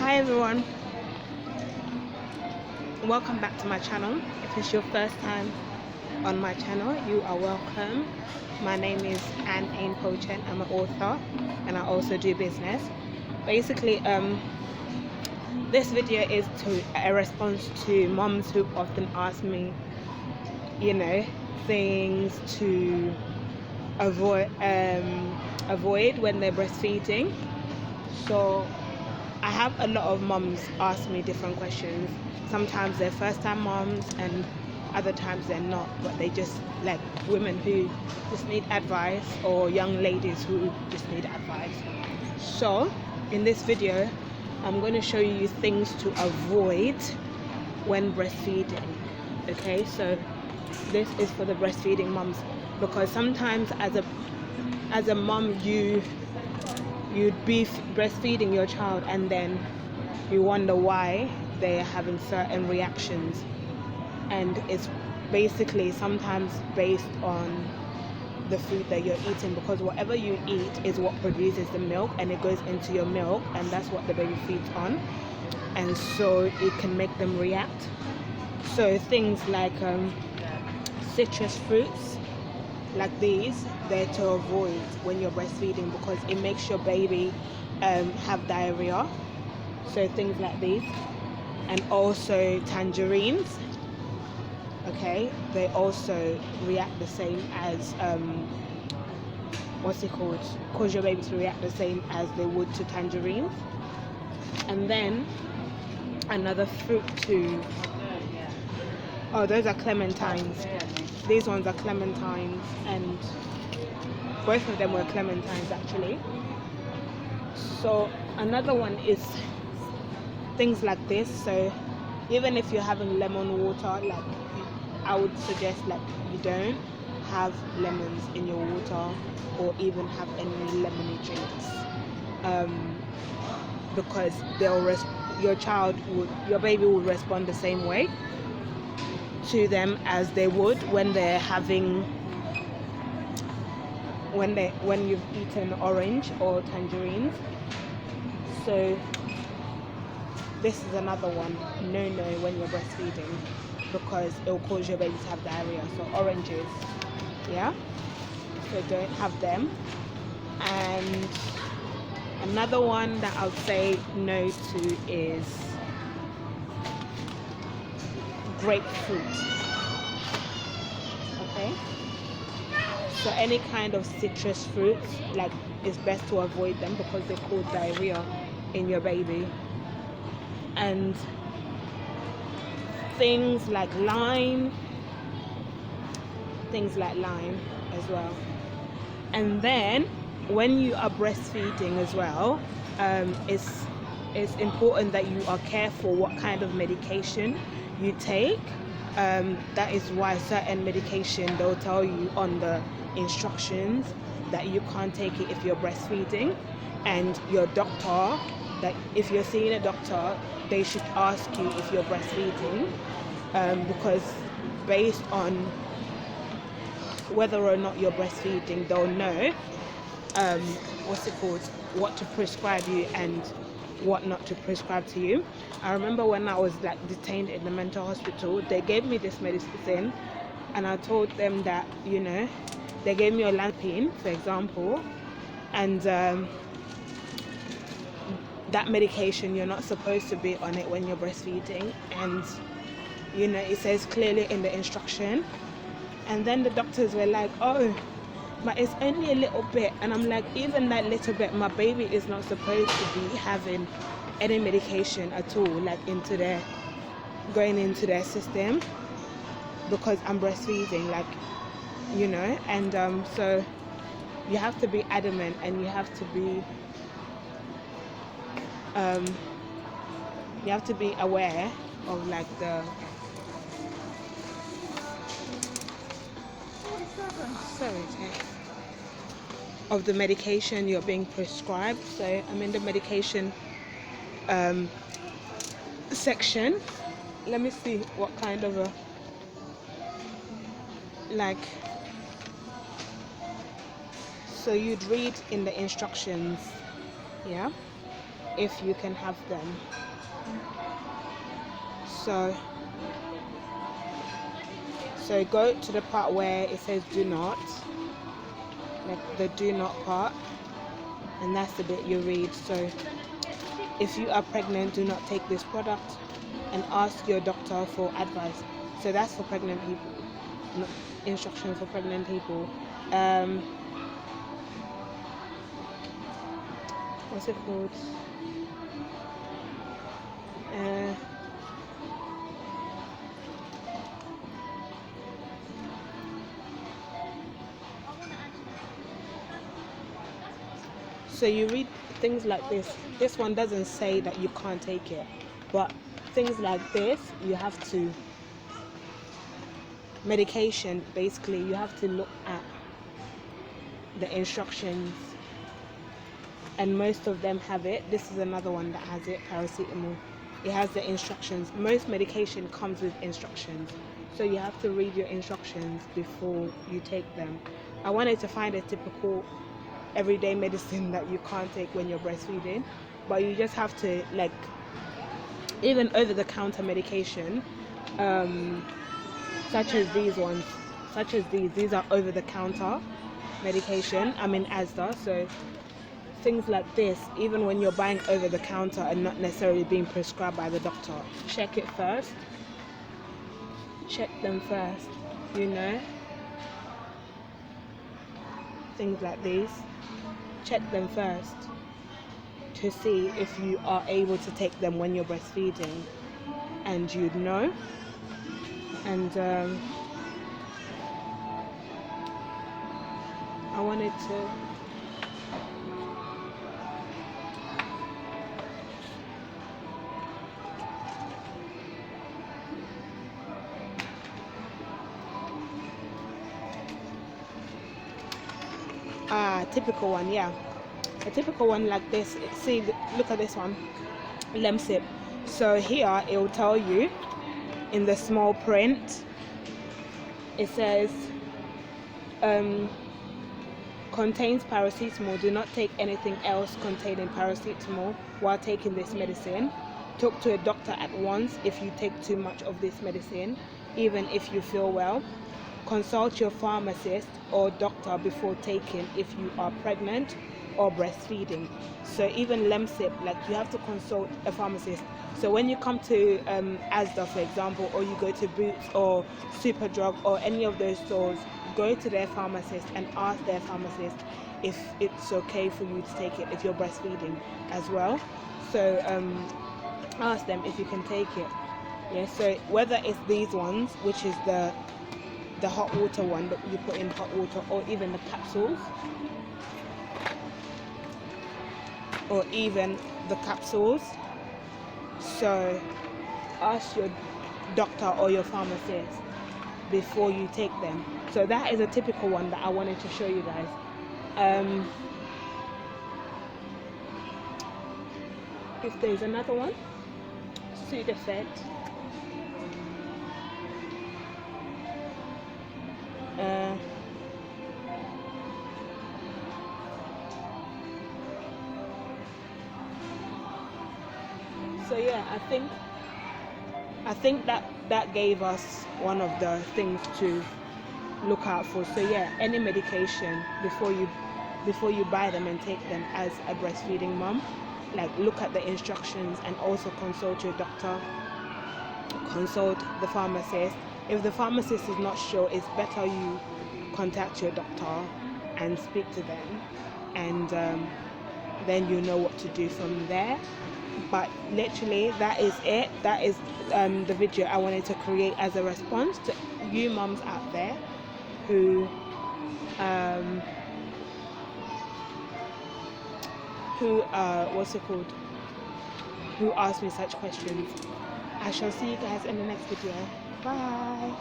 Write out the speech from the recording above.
Hi everyone, welcome back to my channel. If it's your first time on my channel, you are welcome. My name is A.H.P. I'm an author and I also do business. Basically, this video is a response to moms who often ask me, things to avoid when they're breastfeeding. So I have a lot of moms ask me different questions. Sometimes they're first time moms and other times they're not, but they just like women who just need advice or young ladies who just need advice. So in this video, I'm going to show you things to avoid when breastfeeding. Okay, so this is for the breastfeeding moms, because sometimes as a mom you'd be breastfeeding your child and then you wonder why they're having certain reactions, and it's basically sometimes based on the food that you're eating, because whatever you eat is what produces the milk and it goes into your milk, and that's what the baby feeds on, and so it can make them react. So things like citrus fruits like these, they're to avoid when you're breastfeeding because it makes your baby have diarrhea. So things like these, and also tangerines. Okay, they also react the same as cause your baby to react the same as they would to tangerines. And then another fruit too. Oh, those are clementines. These ones are clementines, and both of them were clementines actually. So another one is things like this. So even if you're having lemon water, like I would suggest like you don't have lemons in your water or even have any lemony drinks, because your baby will respond the same way to them as they would when they're having when you've eaten orange or tangerines. So this is another one, no when you're breastfeeding, because it will cause your baby to have diarrhea. So oranges, yeah, so don't have them. And another one that I'll say no to is grapefruit. Okay, so any kind of citrus fruits, like, it's best to avoid them because they cause diarrhea in your baby. And things like lime as well. And then when you are breastfeeding as well, it's important that you are careful what kind of medication you take. That is why certain medication, they'll tell you on the instructions that you can't take it if you're breastfeeding, and your doctor, that if you're seeing a doctor, they should ask you if you're breastfeeding, because based on whether or not you're breastfeeding, they'll know what to prescribe you and what not to prescribe to you. I remember when I was like detained in the mental hospital, they gave me this medicine, and I told them that they gave me olanzapine, for example, and that medication, you're not supposed to be on it when you're breastfeeding, and it says clearly in the instruction. And then the doctors were like, oh, but it's only a little bit. And I'm like, even that little bit, my baby is not supposed to be having any medication at all, like going into their system, because I'm breastfeeding, like, and so you have to be adamant, and you have to be aware of like of the medication you're being prescribed. So I'm in the medication section. Let me see what kind of a so you'd read in the instructions, yeah, if you can have them. So go to the part where it says do not, like the do not part, and that's the bit you read. So if you are pregnant, do not take this product, and ask your doctor for advice. So that's for pregnant people, not instruction for pregnant people. What's it called? So you read things like this. This one doesn't say that you can't take it, but things like this, you have to, medication, basically, you have to look at the instructions, and most of them have it. This is another one that has it, paracetamol. It has the instructions. Most medication comes with instructions, so you have to read your instructions before you take them. I wanted to find a typical everyday medicine that you can't take when you're breastfeeding, but you just have to, like, even over-the-counter medication, such as these ones, these are over-the-counter medication. I'm in ASDA, so things like this, even when you're buying over-the-counter and not necessarily being prescribed by the doctor, check it first. Check them first, you know. Things like these, check them first to see if you are able to take them when you're breastfeeding, and you'd know. And I wanted to typical one, yeah, a typical one like this. See, look at this one, Lemsip. So here it will tell you in the small print, it says contains paracetamol. Do not take anything else containing paracetamol while taking this medicine. Talk to a doctor at once if you take too much of this medicine, even if you feel well. Consult your pharmacist or doctor before taking if you are pregnant or breastfeeding. So even Lemsip, like, you have to consult a pharmacist. So when you come to ASDA, for example, or you go to Boots or Superdrug or any of those stores, go to their pharmacist and ask their pharmacist if it's okay for you to take it if you're breastfeeding as well. So ask them if you can take it. Yeah. So whether it's these ones, which is the hot water one that you put in hot water, or even the capsules, so ask your doctor or your pharmacist before you take them. So that is a typical one that I wanted to show you guys. If there's another one, Sudafed. So yeah, I think that gave us one of the things to look out for. So yeah, any medication, before you buy them and take them as a breastfeeding mom, like, look at the instructions and also consult your doctor, consult the pharmacist. If the pharmacist is not sure, it's better you contact your doctor and speak to them, and then you know what to do from there. But literally, that is it. That is the video I wanted to create as a response to you moms out there who who ask me such questions. I shall see you guys in the next video. Bye.